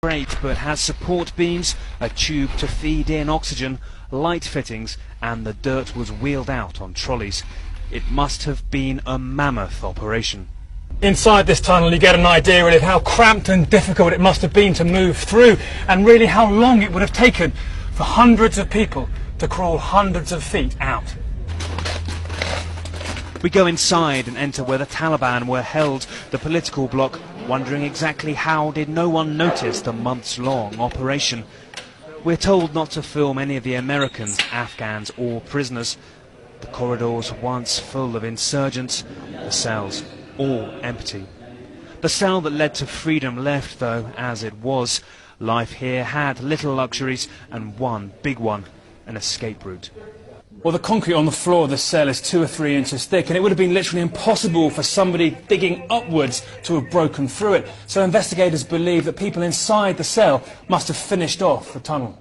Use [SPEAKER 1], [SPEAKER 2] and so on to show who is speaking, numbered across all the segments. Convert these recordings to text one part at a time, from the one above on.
[SPEAKER 1] Great, but has support beams, a tube to feed in oxygen, light fittings, and the dirt was wheeled out on trolleys. It must have been a mammoth operation.
[SPEAKER 2] Inside this tunnel you get an idea really of how cramped and difficult it must have been to move through, and really how long it would have taken for hundreds of people to crawl hundreds of feet out.
[SPEAKER 1] We go inside and enter where the Taliban were held, the political bloc, wondering exactly how did no one notice the months-long operation. We're told not to film any of the Americans, Afghans or prisoners. The corridors once full of insurgents, the cells all empty. The cell that led to freedom left, though, as it was. Life here had little luxuries and one big one, an escape route.
[SPEAKER 2] Well, the concrete on the floor of the cell is 2 or 3 inches thick, and it would have been literally impossible for somebody digging upwards to have broken through it. So investigators believe that people inside the cell must have finished off the tunnel.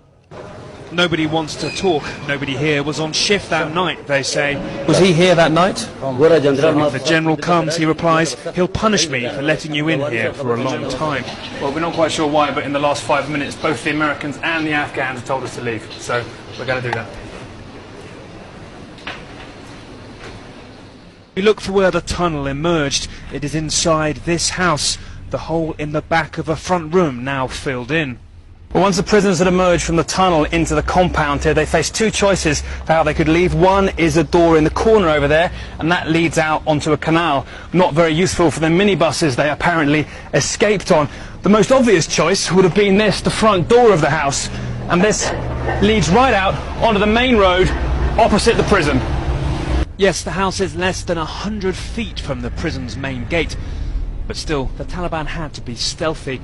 [SPEAKER 1] Nobody wants to talk. Nobody here was on shift that night, they say.
[SPEAKER 3] Was he here that night?
[SPEAKER 1] If the general comes, he replies, he'll punish me for letting you in here for a long time.
[SPEAKER 2] Well, we're not quite sure why, but in the last 5 minutes, both the Americans and the Afghans have told us to leave. So we're going to do that.
[SPEAKER 1] We look for where the tunnel emerged. It is inside this house, the hole in the back of a front room now filled in.
[SPEAKER 2] Well, once the prisoners had emerged from the tunnel into the compound here, they faced 2 choices for how they could leave. One is a door in the corner over there, and that leads out onto a canal. Not very useful for the minibuses they apparently escaped on. The most obvious choice would have been this, the front door of the house, and this leads right out onto the main road opposite the prison.
[SPEAKER 1] Yes, the house is less than 100 feet from the prison's main gate, but still, the Taliban had to be stealthy.